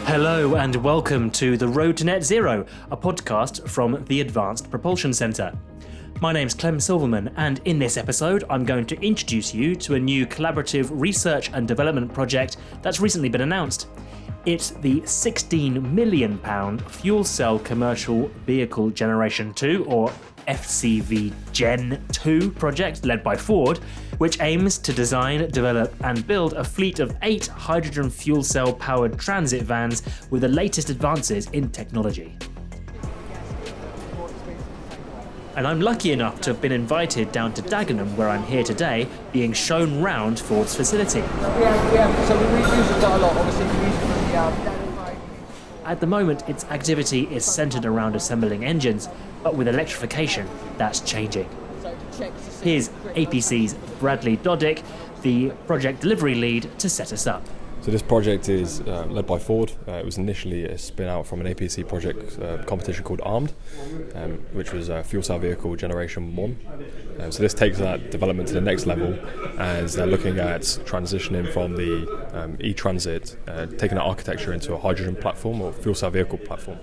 Hello and welcome to The Road to Net Zero, a podcast from the Advanced Propulsion Centre. My name's Clem Silverman, and in this episode I'm going to introduce you to a new collaborative research and development project that's recently been announced. It's the £16 million Fuel Cell Commercial Vehicle Generation 2, or FCV Gen 2 project led by Ford, which aims to design, develop and build a fleet of 8 hydrogen fuel cell powered transit vans with the latest advances in technology. And I'm lucky enough to have been invited down to Dagenham, where I'm here today, being shown round Ford's facility. So we reuse it quite a lot, obviously we use it from the At the moment, its activity is centred around assembling engines, but with electrification, that's changing. Here's APC's Bradley Doddick, the project delivery lead, to set us up. So this project is led by Ford. It was initially a spin out from an APC project competition called Armed, which was Fuel Cell Vehicle Generation 1. So this takes that development to the next level as they're looking at transitioning from the e-transit, taking that architecture into a hydrogen platform or fuel cell vehicle platform.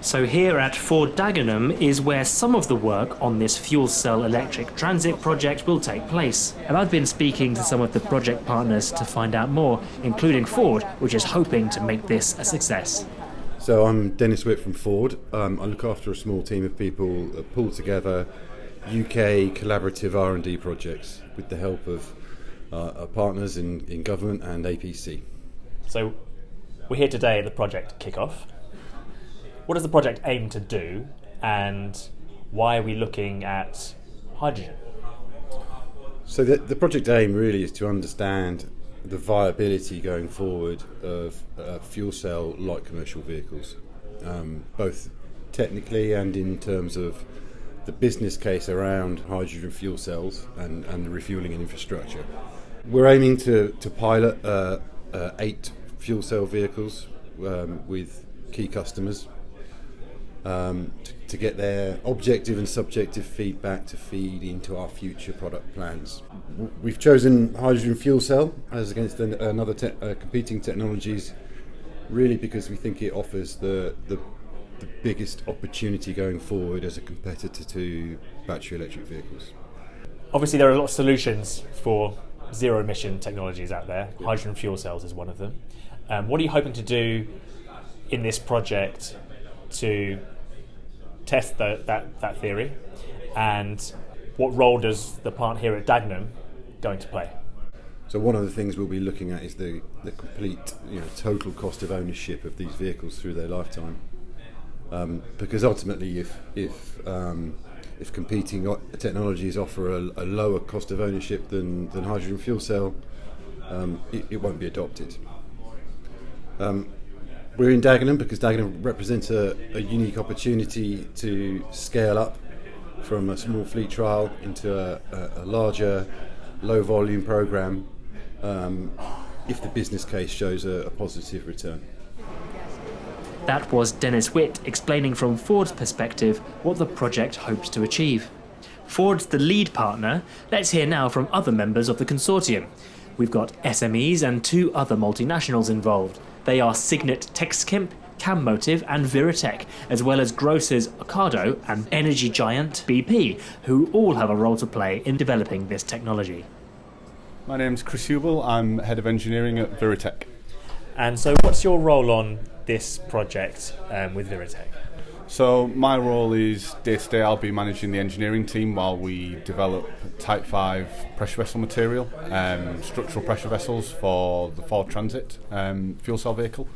So here at Ford Dagenham is where some of the work on this fuel cell electric transit project will take place. And I've been speaking to some of the project partners to find out more, including Ford, which is hoping to make this a success. So I'm Dennis Witt from Ford. I look after a small team of people that pull together UK collaborative R&D projects with the help of our partners in government and APC. So we're here today at the project kickoff. What does the project aim to do, and why are we looking at hydrogen? So the project aim really is to understand the viability going forward of fuel cell light commercial vehicles, both technically and in terms of the business case around hydrogen fuel cells and the refuelling and infrastructure. We're aiming to pilot 8 fuel cell vehicles with key customers. To get their objective and subjective feedback to feed into our future product plans. We've chosen hydrogen fuel cell as against another competing technologies, really because we think it offers the biggest opportunity going forward as a competitor to battery electric vehicles. Obviously there are a lot of solutions for zero emission technologies out there. Yep. Hydrogen fuel cells is one of them. What are you hoping to do in this project to test that theory, and what role does the plant here at Dagenham going to play? So one of the things we'll be looking at is the complete total cost of ownership of these vehicles through their lifetime, because ultimately if competing technologies offer a lower cost of ownership than hydrogen fuel cell, it won't be adopted. We're in Dagenham because Dagenham represents a unique opportunity to scale up from a small fleet trial into a larger, low volume programme if the business case shows a positive return. That was Dennis Witt explaining from Ford's perspective what the project hopes to achieve. Ford's the lead partner. Let's hear now from other members of the consortium. We've got SMEs and 2 other multinationals involved. They are Cygnet Texkimp, Cammotive and Viritech, as well as grocers Ocado and energy giant BP, who all have a role to play in developing this technology. My name's Chris Hubel, I'm Head of Engineering at Viritech. And so what's your role on this project with Viritech? So my role is day-to-day I'll be managing the engineering team while we develop Type 5 pressure vessel material, structural pressure vessels for the Ford Transit fuel cell vehicle,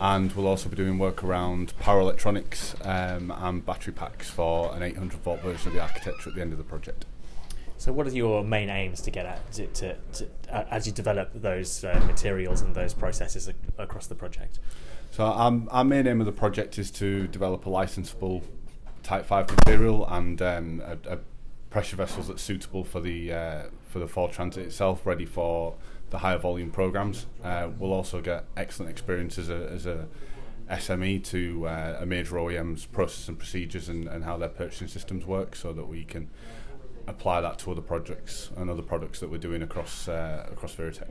and we'll also be doing work around power electronics and battery packs for an 800 volt version of the architecture at the end of the project. So what are your main aims to get at to as you develop those materials and those processes across the project? So our main aim of the project is to develop a licensable Type 5 material and a pressure vessels that's suitable for the Ford Transit itself, ready for the higher volume programs. We'll also get excellent experience as a SME to a major OEM's process and procedures and how their purchasing systems work, so that we can apply that to other projects and other products that we're doing across Viritech.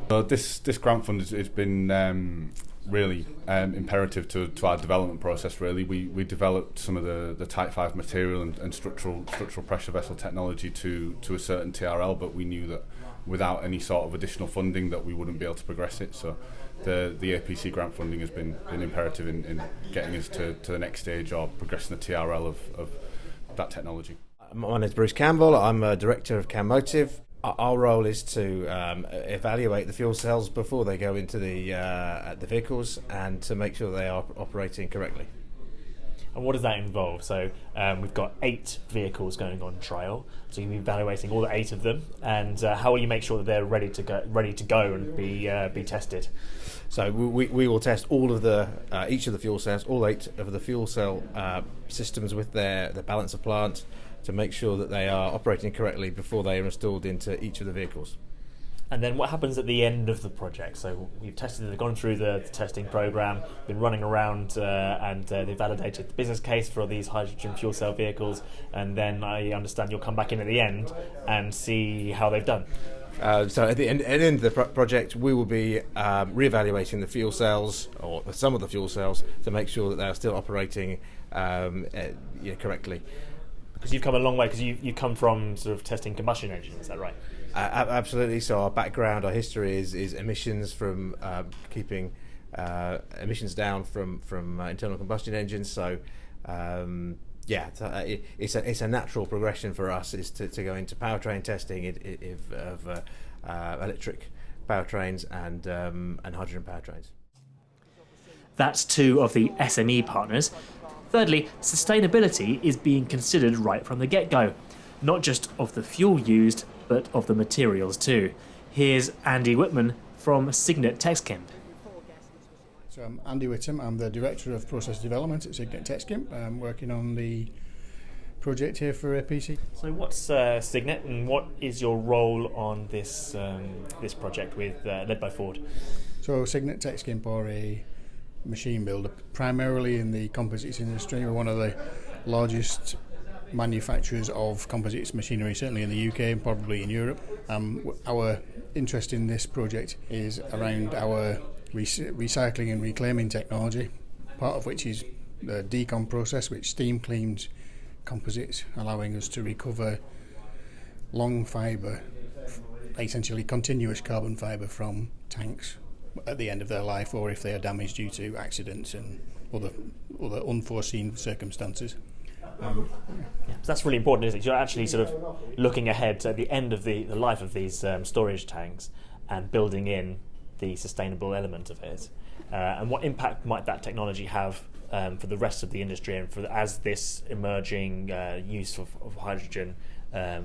So this grant fund has been really imperative to our development process. Really, we developed some of the Type 5 material and structural pressure vessel technology to a certain TRL, but we knew that without any sort of additional funding that we wouldn't be able to progress it. So the APC grant funding has been imperative in getting us to the next stage or progressing the TRL of that technology. My name is Bruce Campbell. I'm a director of Cammotive. Our role is to evaluate the fuel cells before they go into the vehicles and to make sure they are operating correctly. And what does that involve? So we've got 8 vehicles going on trial. So you'll be evaluating all 8 of them, and how will you make sure that they're ready to go and be tested? So we will test all of each of the fuel cells, all 8 of the fuel cell systems with their balance of plant, to make sure that they are operating correctly before they are installed into each of the vehicles. And then what happens at the end of the project? So we've tested, they've gone through the testing program, been running around and they validated the business case for these hydrogen fuel cell vehicles, and then I understand you'll come back in at the end and see how they've done. So at the end of the project, we will be re-evaluating the fuel cells, or some of the fuel cells, to make sure that they are still operating correctly. Because you've come a long way, because you come from sort of testing combustion engines, is that right? Absolutely. So our background, our history is emissions from keeping emissions down from internal combustion engines. So it's a natural progression for us is to go into powertrain testing of electric powertrains and hydrogen powertrains. That's 2 of the SME partners. Thirdly, sustainability is being considered right from the get-go, not just of the fuel used, but of the materials too. Here's Andy Whitman from Cygnet Texkimp. So I'm Andy Whittam. I'm the Director of Process Development at Cygnet Texkimp. I'm working on the project here for APC. So what's Cygnet, and what is your role on this project led by Ford? So Cygnet Texkimp are a machine builder, primarily in the composites industry. We're one of the largest manufacturers of composites machinery, certainly in the UK and probably in Europe. Our interest in this project is around our recycling and reclaiming technology, part of which is the decom process, which steam cleans composites, allowing us to recover long fibre, essentially continuous carbon fibre from tanks at the end of their life, or if they are damaged due to accidents and other unforeseen circumstances. So that's really important, isn't it? You're actually sort of looking ahead to the end of the life of these storage tanks and building in the sustainable element of it. And what impact might that technology have for the rest of the industry and as this emerging use of hydrogen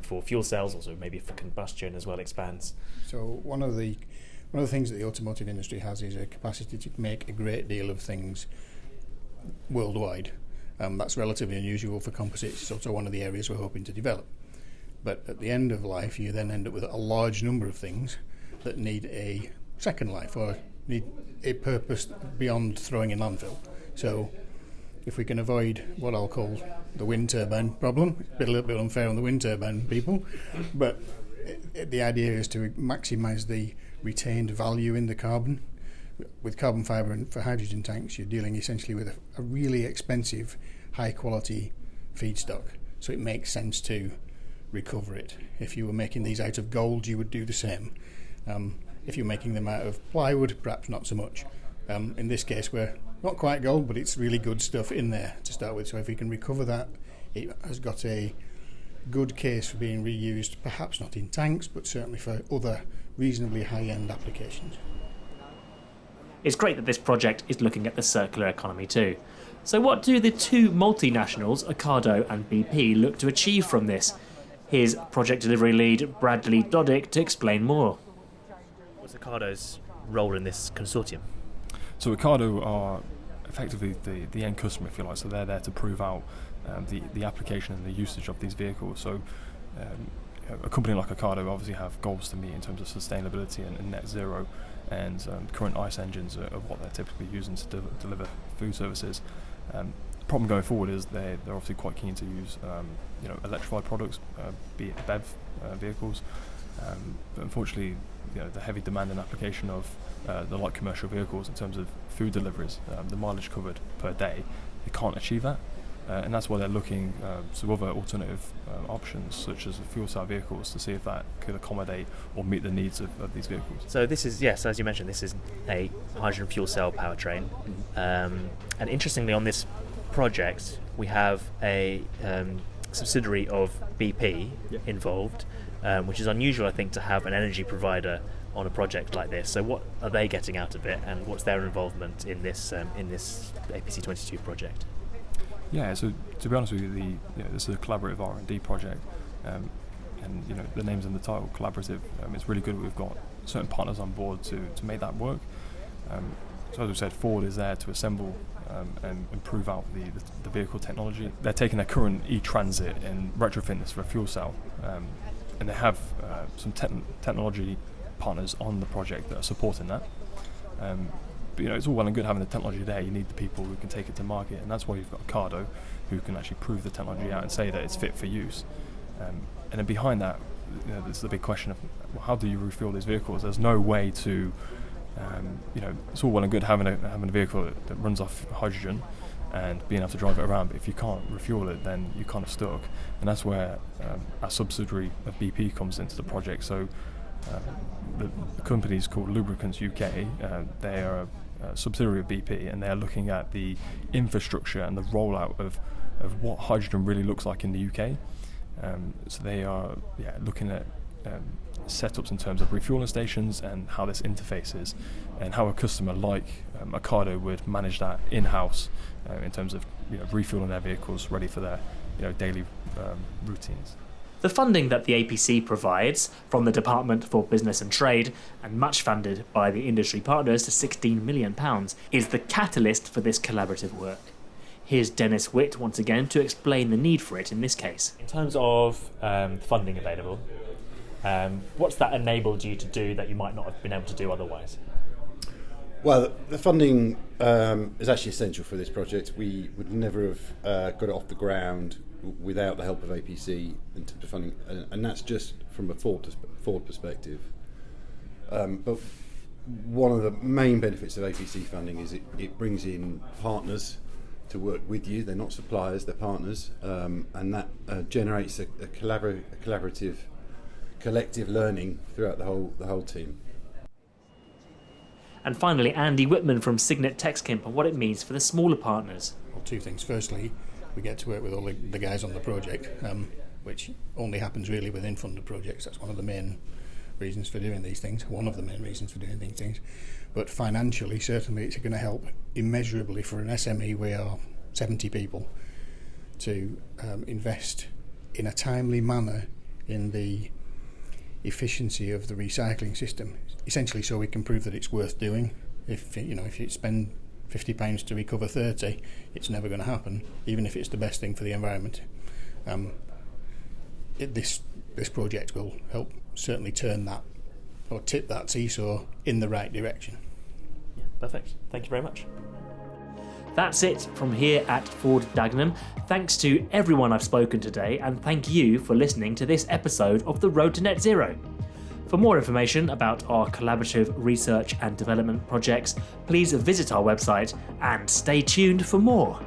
for fuel cells, also maybe for combustion as well, expands? So one of the things that the automotive industry has is a capacity to make a great deal of things worldwide. That's relatively unusual for composites. It's also one of the areas we're hoping to develop. But at the end of life, you then end up with a large number of things that need a second life or need a purpose beyond throwing in landfill. So if we can avoid what I'll call the wind turbine problem, it's a little bit unfair on the wind turbine people, but the idea is to maximise the retained value in the carbon. With carbon fibre and for hydrogen tanks, you're dealing essentially with a really expensive, high-quality feedstock. So it makes sense to recover it. If you were making these out of gold, you would do the same. If you're making them out of plywood, perhaps not so much. In this case, we're not quite gold, but it's really good stuff in there to start with. So if we can recover that, it has got a good case for being reused, perhaps not in tanks, but certainly for other reasonably high-end applications. It's great that this project is looking at the circular economy too. So what do the 2 multinationals, Ocado and BP, look to achieve from this? Here's project delivery lead Bradley Doddick to explain more. What's Ocado's role in this consortium? So Ocado are effectively the end customer, if you like, so they're there to prove out the application and the usage of these vehicles. So a company like Ocado obviously have goals to meet in terms of sustainability and net zero, and current ICE engines are what they're typically using to deliver food services. problem going forward is they're obviously quite keen to use electrified products, be it BEV vehicles. But unfortunately, the heavy demand and application of the light commercial vehicles in terms of food deliveries, the mileage covered per day, they can't achieve that. And that's why they're looking to other alternative options, such as fuel cell vehicles, to see if that could accommodate or meet the needs of these vehicles. So this is, yes, as you mentioned, this is a hydrogen fuel cell powertrain. And interestingly, on this project, we have a subsidiary of BP involved, which is unusual, I think, to have an energy provider on a project like this. So what are they getting out of it, and what's their involvement in this APC 22 project? Yeah, so to be honest with you, this is a collaborative R&D project, and the name's in the title, collaborative. It's really good. We've got certain partners on board to make that work. So as we said, Ford is there to assemble and improve out the vehicle technology. They're taking their current e-Transit and retrofitting this for a fuel cell, and they have some technology partners on the project that are supporting that. But it's all well and good having the technology there. You need the people who can take it to market, and that's why you've got Ocado, who can actually prove the technology out and say that it's fit for use. And then behind that, there's the big question of how do you refuel these vehicles? There's no way to, it's all well and good having a vehicle that runs off hydrogen and being able to drive it around, but if you can't refuel it, then you're kind of stuck. And that's where a subsidiary of BP comes into the project. So the company is called Lubricants UK. They are a subsidiary of BP, and they're looking at the infrastructure and the rollout of what hydrogen really looks like in the UK. So they are looking at setups in terms of refueling stations and how this interfaces, and how a customer like Ocado would manage that in-house in terms of refueling their vehicles ready for their daily routines. The funding that the APC provides from the Department for Business and Trade, and much funded by the industry partners to £16 million, is the catalyst for this collaborative work. Here's Dennis Witt once again to explain the need for it in this case. In terms of funding available, what's that enabled you to do that you might not have been able to do otherwise? Well, the funding is actually essential for this project. We would never have got it off the ground without the help of APC in terms of funding, and that's just from a Ford perspective. But one of the main benefits of APC funding is it brings in partners to work with you. They're not suppliers, they're partners, and that generates a collaborative, collective learning throughout the whole team. And finally, Andy Whitman from Cygnet Texkimp, and what it means for the smaller partners. Well, two things. Firstly, we get to work with all the guys on the project, which only happens really within funded projects. That's one of the main reasons for doing these things, But financially, certainly it's going to help immeasurably for an SME. We are 70 people to invest in a timely manner in the efficiency of the recycling system, essentially so we can prove that it's worth doing. If you spend £50 to recover 30, it's never going to happen, even if it's the best thing for the environment. This project will help certainly turn that, or tip that seesaw in the right direction. Yeah, perfect. Thank you very much. That's it from here at Ford Dagenham. Thanks to everyone I've spoken today, and thank you for listening to this episode of The Road to Net Zero. For more information about our collaborative research and development projects, please visit our website and stay tuned for more.